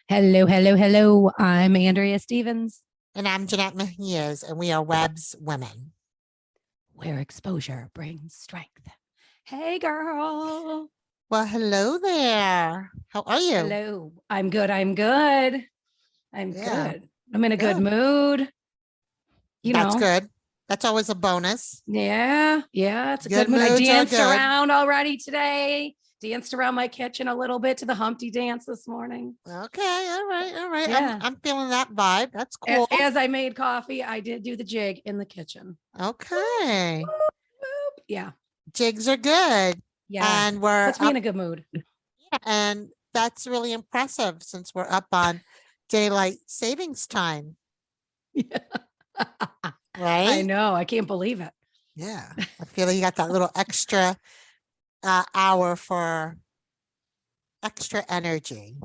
Hello, hello, hello. I'm Andrea Stevens, And I'm Jeanette Mejias, and we are Web's Women. where exposure brings strength. Hey, girl. Well, hello there. How are you? Hello. I'm good. I'm good. I'm Yeah, good. I'm in a good good. mood. You That's know, good. That's always a bonus. yeah, it's a good Good mood. I moods are danced good. around already today, danced around my kitchen a little bit to the Humpty dance this morning. Okay, all right, all right. I'm Yeah. I'm feeling that vibe. That's cool. As I made coffee, I did do the jig in the kitchen. Okay. Whoop, whoop. Yeah. Jigs are good. Yeah. And we're Puts me in up, a good mood. and that's really impressive since we're up on daylight savings time, Yeah. I right? know. I can't believe it. Yeah. I feel like you got that little extra hour for extra energy,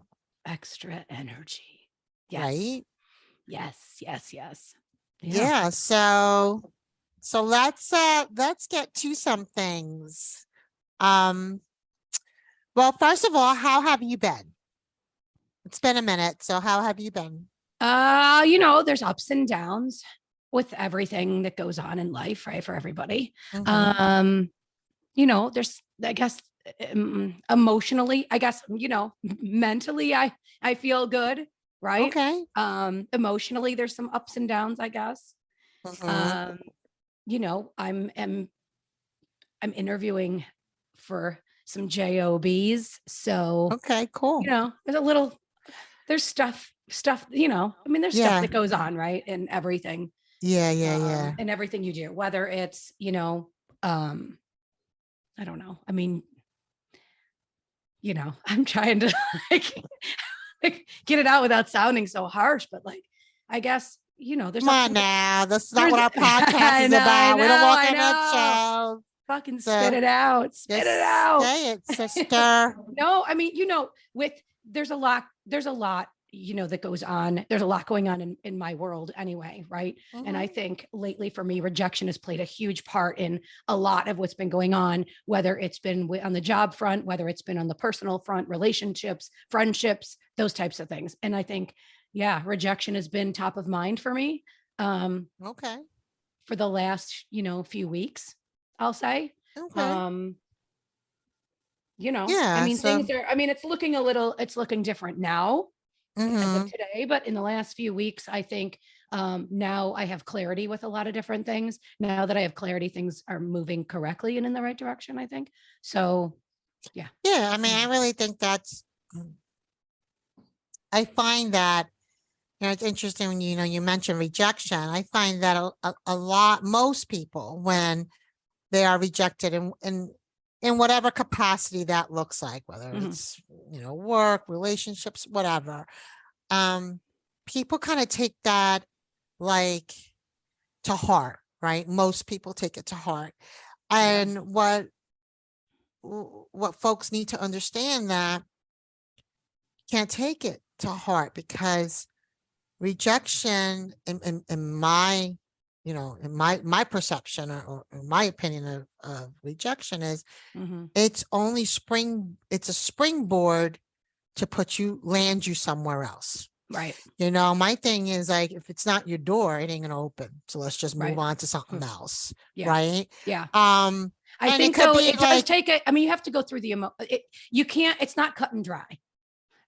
Extra energy. Yes. right? Yes. Yes. Yes. Yeah. Yeah, so let's get to some things. Um well, first of all, how have you been? It's been a minute, so how have you been? There's ups and downs with everything that goes on in life, right? For everybody. Mm-hmm. Um, there's I guess emotionally, I guess, mentally I feel good, right? Okay. Emotionally, there's some ups and downs, I guess. Mm-hmm. Um, I'm interviewing for some jobs, so Okay, cool. there's stuff, there's stuff Yeah. that goes on, right? And everything, Yeah, yeah, yeah. and everything you do, whether it's, I don't know. I'm trying to like, get it out without sounding so harsh, but like, I guess, there's Come ups on and now. This is not there's what our podcast is I about. We don't know, walk I on know. eggshells. Fucking spit So it out. Spit it just out. say it, sister. No, with there's a lot, that goes on. There's a lot going on in my world anyway, right? And I Mm-hmm. think lately for me, rejection has played a huge part in a lot of what's been going on, whether it's been on the job front, whether it's been on the personal front, relationships, friendships, those types of things. And I think, yeah, rejection has been top of mind for me Okay. for the last, few weeks, I'll say. Okay. Um, Yeah. So it's looking different now as of mm-hmm. today, but in the last few weeks, I think now I have clarity with a lot of different things. Now that I have clarity, things are moving correctly and in the right direction, I think. So, yeah. Yeah, I mean, I really think I find that, it's interesting when you mentioned rejection. I find that a lot, most people, when they are rejected in whatever capacity that looks like, whether Mhm. it's, work, relationships, whatever, people kind of take that like to heart, right? Most people take it to heart. Yeah. And what folks need to understand that can't take it to heart because rejection in my in my perception or my opinion of rejection is Hmm. it's a springboard to land you somewhere else. Right. My thing is like, if it's not your door, it ain't gonna open, so let's just move Right. on to something else, Yeah. right? Yeah. um I and it think could though be it does like, take you have to go through you can't, it's not cut and dry.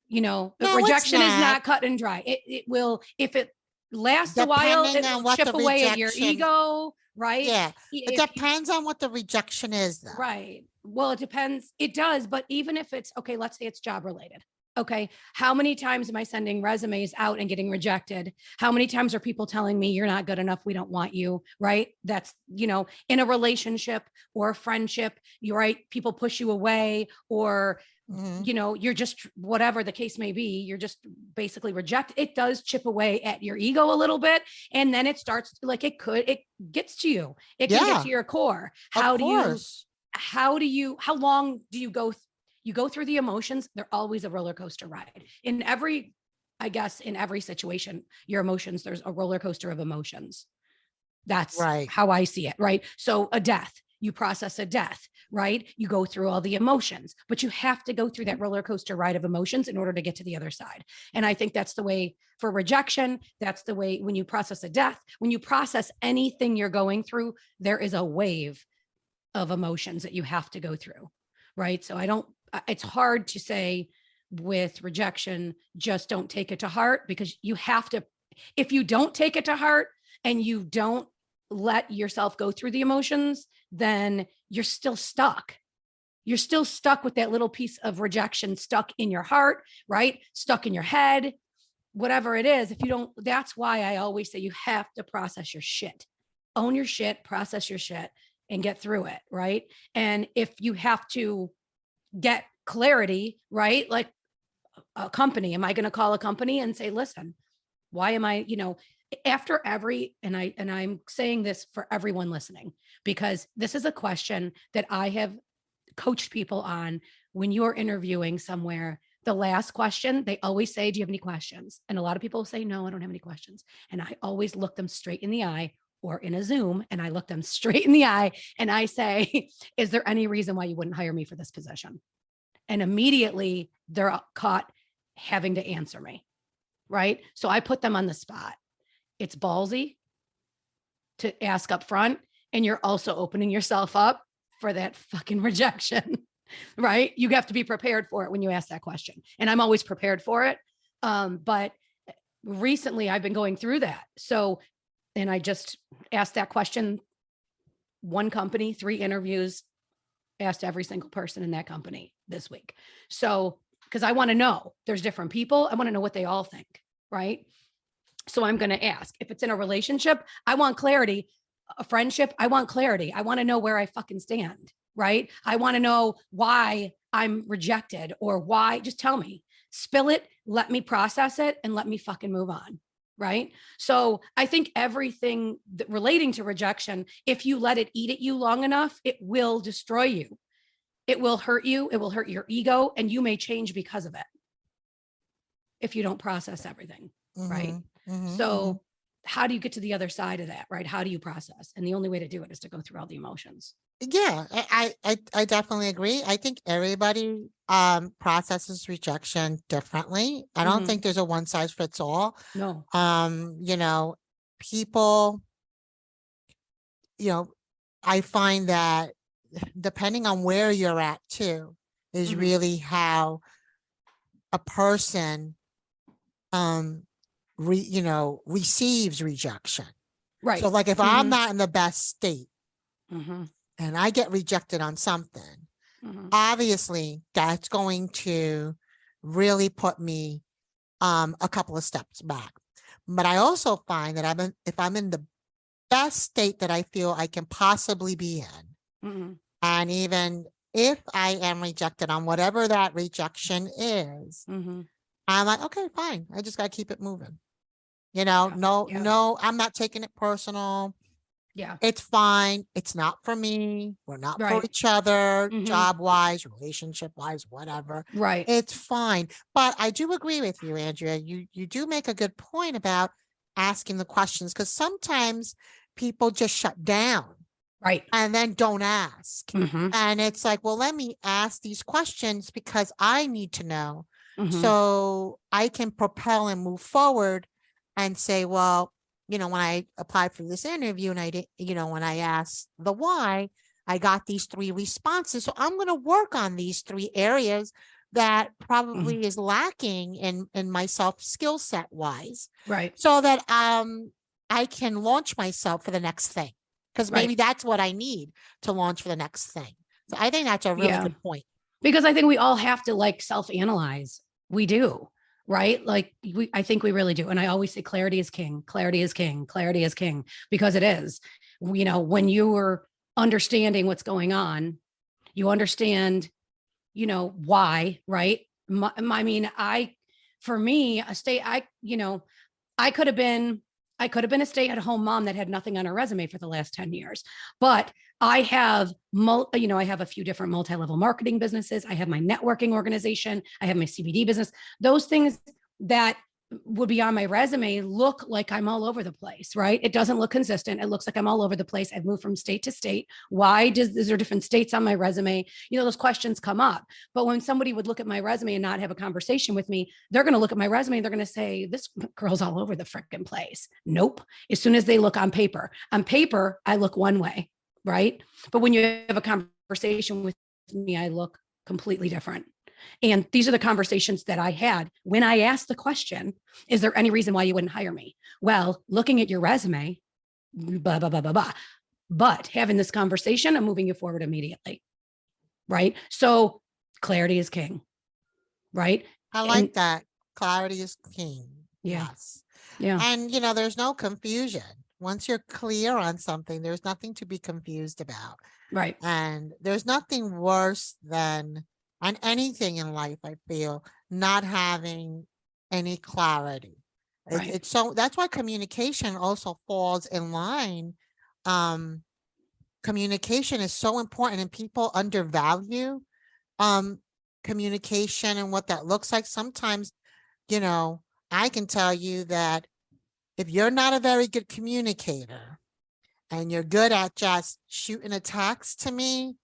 no, it's Rejection is not, not cut and dry. It will, if it lasts a while, depending it on will what chip the away at your rejection. ego, right? Yeah, it If you, depends on what the rejection is though. right. Well, it depends. It does. But even if it's okay, let's say it's job related. Okay. How many times am I sending resumes out and getting rejected? How many times are people telling me you're not good enough? We don't want you. Right. That's, in a relationship or a friendship, you're right. People push you away, or Hmm. you're just, whatever the case may be, you're just basically rejected. It does chip away at your ego a little bit. And then it starts like it gets to you. It can get Yeah, to your core. of course. How long do you go through the emotions? They're always a roller coaster ride. In every situation, your emotions, there's a roller coaster of emotions. That's Right. how I see it, right? So a death, you process a death, right? You go through all the emotions, but you have to go through that roller coaster ride of emotions in order to get to the other side. And I think that's the way for rejection. That's the way when you process a death, when you process anything you're going through, there is a wave of emotions that you have to go through, right? So it's hard to say with rejection, just don't take it to heart, because you have to, if you don't take it to heart and you don't let yourself go through the emotions, then you're still stuck. You're still stuck with that little piece of rejection stuck in your heart, right? Stuck in your head, whatever it is. If you don't, that's why I always say you have to process your shit, own your shit, process your shit, and get through it, right? And if you have to get clarity, right? Like a company, am I going to call a company and say, listen, why am I, after every, and I'm saying this for everyone listening, because this is a question that I have coached people on. When you're interviewing somewhere, the last question, they always say, do you have any questions? And a lot of people say, no, I don't have any questions. And I always look them straight in the eye, or in a Zoom, and I look them straight in the eye and I say, is there any reason why you wouldn't hire me for this position? And immediately they're caught having to answer me, right? So I put them on the spot. It's ballsy to ask up front, and you're also opening yourself up for that fucking rejection, right? You have to be prepared for it when you ask that question. And I'm always prepared for it. But recently I've been going through that. So, and I just asked that question, one company, 3 interviews, asked every single person in that company this week. So, because I want to know, there's different people. I want to know what they all think, right? So I'm going to ask. If it's in a relationship, I want clarity. A friendship, I want clarity. I want to know where I fucking stand, right? I want to know why I'm rejected, or why. Just tell me, spill it, let me process it, and let me fucking move on, right? So I think everything relating to rejection, if you let it eat at you long enough, it will destroy you. It will hurt you. It will hurt your ego, and you may change because of it if you don't process everything, right? So how do you get to the other side of that, right? How do you process? And the only way to do it is to go through all the emotions. Yeah, I definitely agree. I think everybody processes rejection differently. I don't think there's a one size fits all. No. People, I find that depending on where you're at too, is really how a person receives rejection. Right. So like if I'm not in the best state and I get rejected on something, obviously that's going to really put me a couple of steps back. But I also find that if I'm in the best state that I feel I can possibly be in, and even if I am rejected on whatever that rejection is, I'm like, okay, fine. I just got to keep it moving. No, I'm not taking it personal. Yeah. It's fine. It's not for me. We're not for each other, job wise, relationship wise, whatever. Right. It's fine. But I do agree with you, Andrea. You do make a good point about asking the questions, because sometimes people just shut down. Right. And then don't ask. And it's like, well, let me ask these questions because I need to know. So I can propel and move forward and say, well, when I applied for this interview and I did, when I asked the why, I got these 3 responses. So I'm going to work on these 3 areas that probably is lacking in myself skill set wise. Right. So that I can launch myself for the next thing. Because maybe that's what I need to launch for the next thing. So I think that's a really good point. Because I think we all have to self-analyze. We do, right? I think we really do. And I always say clarity is king, clarity is king, clarity is king, because it is. When you are understanding what's going on, you understand, why, right? For me, I could have been a stay-at-home mom that had nothing on her resume for the last 10 years, but I have, I have a few different multi-level marketing businesses. I have my networking organization. I have my CBD business. Those things that would be on my resume look like I'm all over the place, right? It doesn't look consistent. It looks like I'm all over the place. I've moved from state to state. Why is there different states on my resume? You know, those questions come up. But when somebody would look at my resume and not have a conversation with me, they're going to look at my resume and they're going to say, this girl's all over the freaking place. Nope. As soon as they look on paper, I look one way, right? But when you have a conversation with me, I look completely different. And these are the conversations that I had when I asked the question, is there any reason why you wouldn't hire me? Well, looking at your resume, blah, blah, blah, blah, blah. But having this conversation, I'm moving you forward immediately. Right. So clarity is king. Right. I like that. Clarity is king. Yeah. Yes. Yeah. And, you know, there's no confusion. Once you're clear on something, there's nothing to be confused about. Right. And there's nothing worse than on anything in life, I feel, not having any clarity. Right. It's so that's why communication also falls in line. Communication is so important, and people undervalue communication and what that looks like. Sometimes, you know, I can tell you that if you're not a very good communicator and you're good at just shooting a text to me,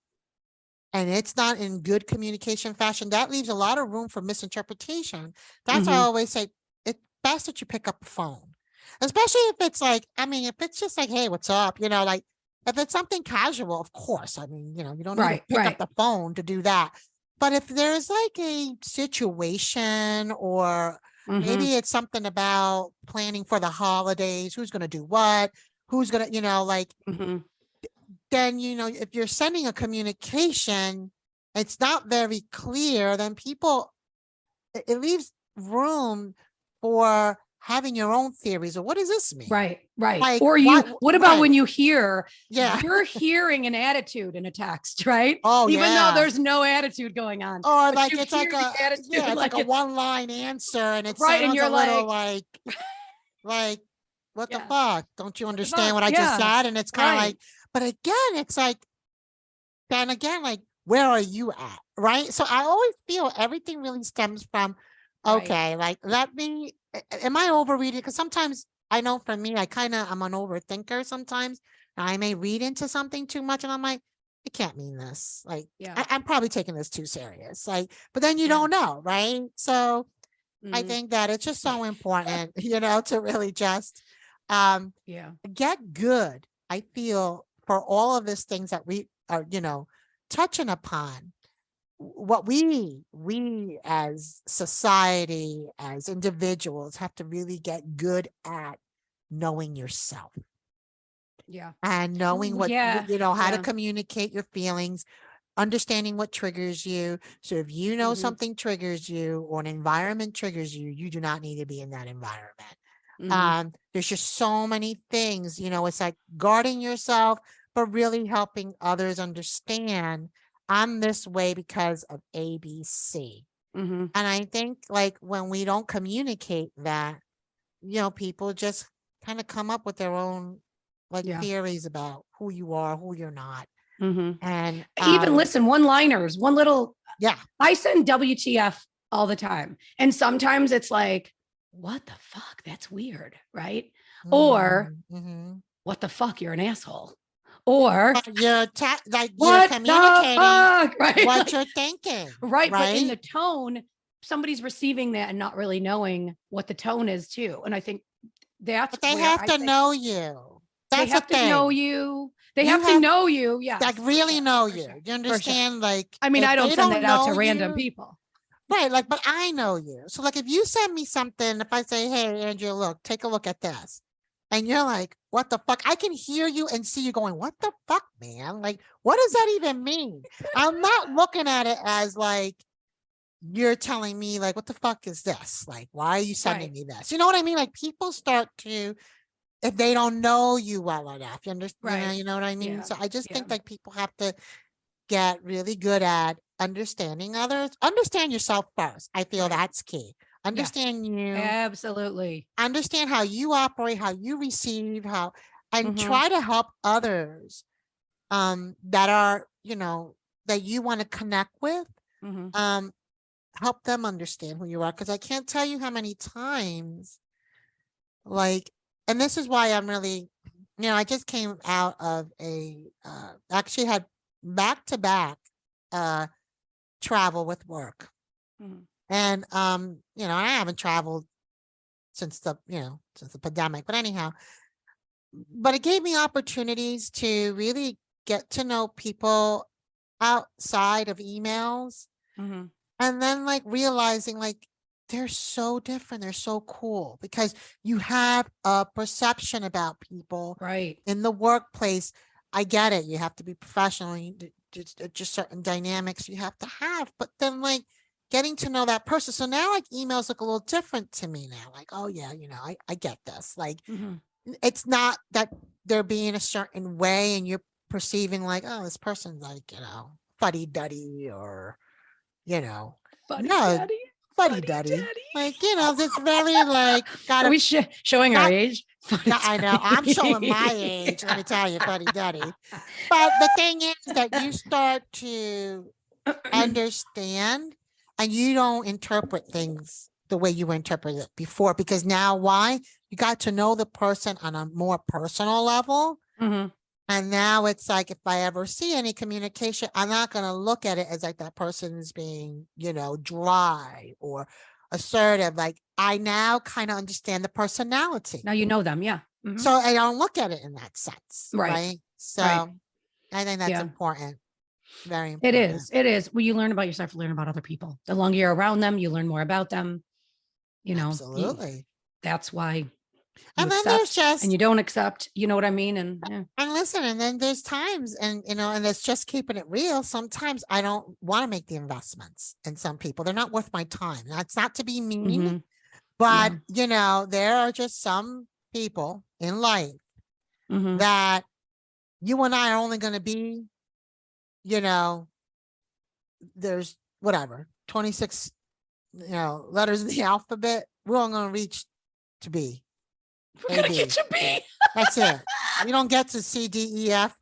and it's not in good communication fashion, that leaves a lot of room for misinterpretation. That's why I always say it's best that you pick up the phone, especially if it's like, I mean, if it's just like, hey, what's up? You know, like if it's something casual, of course, I mean, you know, you don't need to pick up the phone to do that. But if there's like a situation, or maybe it's something about planning for the holidays, who's going to do what, who's going to, you know, like, then, you know, if you're sending a communication, it's not very clear, then people, it leaves room for having your own theories. Or what does this mean? Right. Right. Like, or what about when you hear, you're hearing an attitude in a text, right? Oh, even though there's no attitude going on. Or like, it's like it's like a one-line answer, and it sounds and you're a little like, what the fuck? Don't you understand what I just said? And it's kind of like, but again, it's like, then again, like, where are you at? Right. So I always feel everything really stems from, okay, like, let me, am I overreading? Because sometimes I know for me, I'm an overthinker sometimes. I may read into something too much and I'm like, it can't mean this. Like, I'm probably taking this too serious. Like, but then you don't know. Right. So I think that it's just so important, you know, to really just get good. I feel for all of these things that we are, you know, touching upon, what we as society, as individuals, have to really get good at knowing yourself. And knowing what, you know, how to communicate your feelings, understanding what triggers you. So if you know something triggers you, or an environment triggers you, you do not need to be in that environment. There's just so many things, you know, it's like guarding yourself, but really helping others understand, I'm this way because of ABC. And I think, like, when we don't communicate that, you know, people just kind of come up with their own like theories about who you are, who you're not. And even listen, one-liners, one little, Yeah. I send WTF all the time. And sometimes it's like, what the fuck? That's weird, right? Or what the fuck? You're an asshole. Or you're like, you're communicating right? what you're thinking. Right. But in the tone, somebody's receiving that and not really knowing what the tone is too. And I think that's But they have to know you. That's they have the to thing. know you. They have to know you. Yeah. Like, really know you. You understand? Like, I mean, I don't send that out to random people. Right. Like, but I know you. So like, if you send me something, if I say, hey, Andrea, look, take a look at this. And you're like, what the fuck? I can hear you and see you going, what the fuck, man? Like, what does that even mean? I'm not looking at it as like, you're telling me like, what the fuck is this? Like, why are you sending me this? You know what I mean? Like, people start to, if they don't know you well enough, you understand, you know what I mean? So I just think like people have to get really good at understanding others. Understand yourself first. I feel that's key. Understand you. Absolutely. Understand how you operate, how you receive, and try to help others that are, you know, that you want to connect with. help them understand who you are. Cause I can't tell you how many times, like, and this is why I'm really, I just came out of actually had back to back, travel with work. Mhm. And, I haven't traveled since since the pandemic, but anyhow, but it gave me opportunities to really get to know people outside of emails. Mhm. And then like realizing like they're so different, they're so cool because you have a perception about people Right. in the workplace. I get it. You have to be professional. Just certain dynamics you have to have, but then like getting to know that person. So now like emails look a little different to me now. Like, oh yeah, I get this. Like Mhm. it's not that they're being a certain way and you're perceiving like, oh, this person's like, fuddy-duddy or, you know, Fuddy no, Daddy. Fuddy fuddy-duddy. Daddy. Like, this very like Are gotta we showing our got age? Fuddy I know I'm showing my Daddy. age, let me tell you, fuddy-duddy. But the thing is that you start to understand and you don't interpret things the way you interpreted it before because now why? You got to know the person on a more personal level. Mhm. And now it's like if I ever see any communication, I'm not going to look at it as like that person is being, dry or assertive. Like I now kind of understand the personality. Now you know them. Yeah. Mhm. So I don't look at it in that sense, Right. right? Right. So I think that's Yeah. important. Very It important. is. It is. Well, you learn about yourself, learn about other people. The longer you're around them, you learn more about them. Absolutely. That's why you And then there's accept and just you don't accept. You know what I mean? And yeah. and listen, and then there's times and it's just keeping it real. Sometimes I don't want to make the investments in some people. They're not worth my time. That's not to be mean, Mhm. but Yeah. there are just some people in life Mhm. that you and I are only going to be, you know, there's whatever, 26, letters in the alphabet. We're only going to reach to B, We're A, gonna get B. you B. That's it. We don't get to C, D, E, F.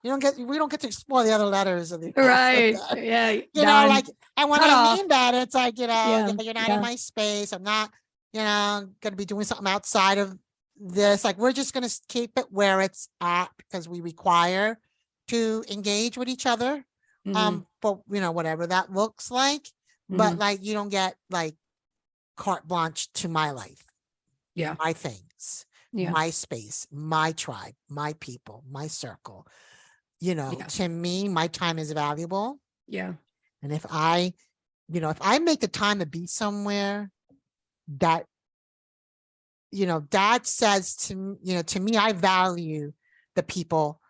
We don't get to explore the other letters of the Right. alphabet. Yeah. Done. Like, and when Cut I off. mean that, it's like, Yeah. you're not in Yeah. my space. I'm not, going to be doing something outside of this. Like, we're just going to keep it where it's at because we require to engage with each other. Mhm. For, whatever that looks like. But Mhm. like, you don't get like carte blanche to my life, Yeah. my things, Yeah. my space, my tribe, my people, my circle. Yeah. To me, my time is valuable. Yeah. And if I make the time to be somewhere that, that says to me, I value the people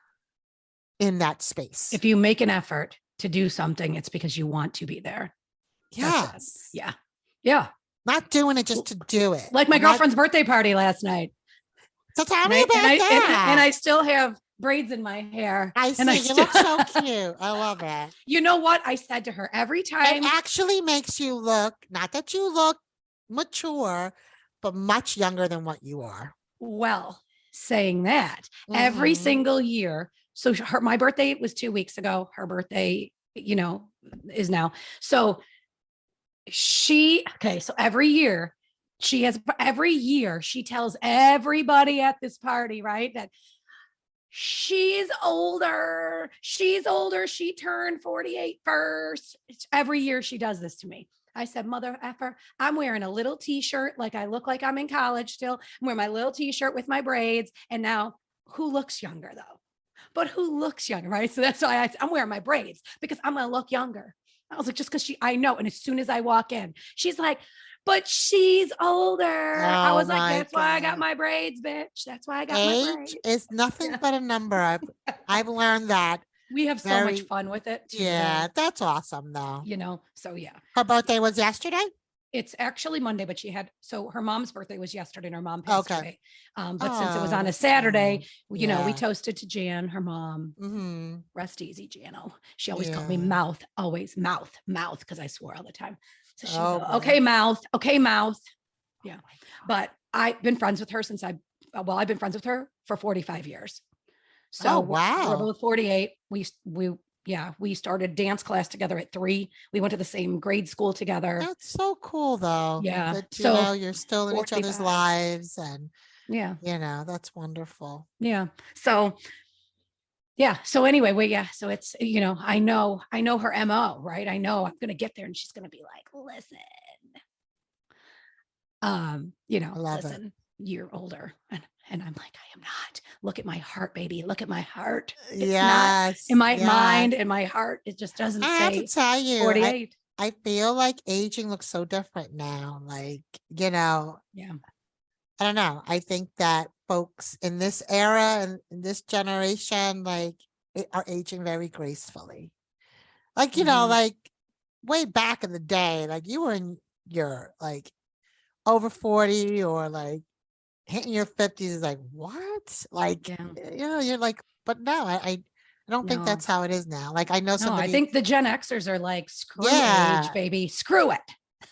in that space. If you make an effort to do something, it's because you want to be there. That's it. Yes. Yeah. Yeah. Not doing it just to do it. Like my And girlfriend's birthday party last night. so tell And me I and about I and that. I still have braids in my hair. I And I see. You still look so cute. I love it. You know what? I said to her every It time. actually makes you look, not that you look mature, but much younger than what you are. Well, saying that every Mhm. single year. So my birthday was 2 weeks ago. Her birthday, is now. So so every year she tells everybody at this party, right? That she's older. She's older. She turned 48 first. Every year she does this to me. I said, mother effer, I'm wearing a little t-shirt like I look like I'm in college still. I'm wearing my little t-shirt with my braids. And now who looks younger though? But who looks younger, right? So that's why I'm wearing my braids because I'm going to look younger. I was like, just because I know. And as soon as I walk in, she's like, but she's older. I Oh was like, my that's why I got God. my braids, bitch. That's why I got my Age braids. is nothing Yeah. but a number. I've learned that We have so much very, fun with it too, yeah, though, that's awesome though. So yeah. Her birthday was yesterday? It's actually Monday, but so her mom's birthday was yesterday and her mom passed Okay. away. But since it was Oh, on a that's sad. Saturday, we Yeah. toasted to Jan, her mom. Mm-hmm. Rest easy, Jano. She always called me Yeah. mouth, always mouth, because I swore all the time. So she would Oh go, boy. okay, mouth. Yeah. But I've been friends with her I've been friends with her for 45 years. Oh So we're wow. both 48. We, Yeah. We started dance class together at 3. We went to the same grade school together. That's so cool though, Yeah. that, So you're still in each other's 45. lives and, Yeah. that's wonderful. Yeah. So yeah. So anyway, yeah. So it's, I know her MO, right? I know I'm gonna get there and she's gonna be like, listen, I love it. listen, you're older. And I'm like, I am not. Look at my heart, baby. Look at my heart. It's not Yes, in my yes. mind, in my heart. It just doesn't I have to say tell you, 48. I feel like aging looks so different now. Like, you know, Yeah. I don't know. I think that folks in this era and in this generation, like, are aging very gracefully. Like, Mhm. like way back in the day, like you were in your like over 40 or like hitting your 50s is like, what? Like, Yeah. you're like, but no, I don't think No, that's how it is now. Like I know no, I somebody, think the Gen Xers are like, screw age, yeah, baby. Screw it.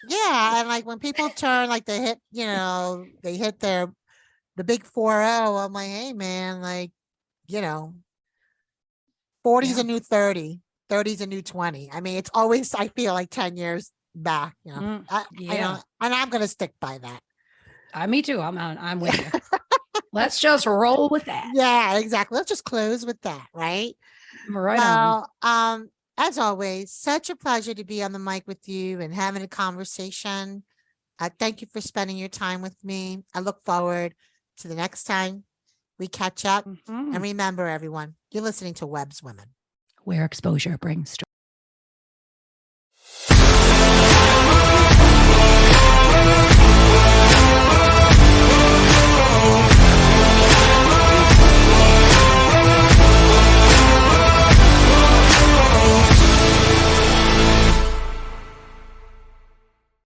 yeah. And like when people turn, like they hit, they hit the big 40, I'm like, hey man, like, you know, 40 is Yeah. a new 30, 30 is a new 20. I mean, it's always, I feel like 10 years back, I Yeah. know, and I'm going to stick by that. Me too. I'm with you. Let's just roll with that. Yeah, exactly. Let's just close with that, right? Right on. Well, as always, such a pleasure to be on the mic with you and having a conversation. Thank you for spending your time with me. I look forward to the next time we catch up. And Mhm. remember, everyone, you're listening to Webb's Women. Where exposure brings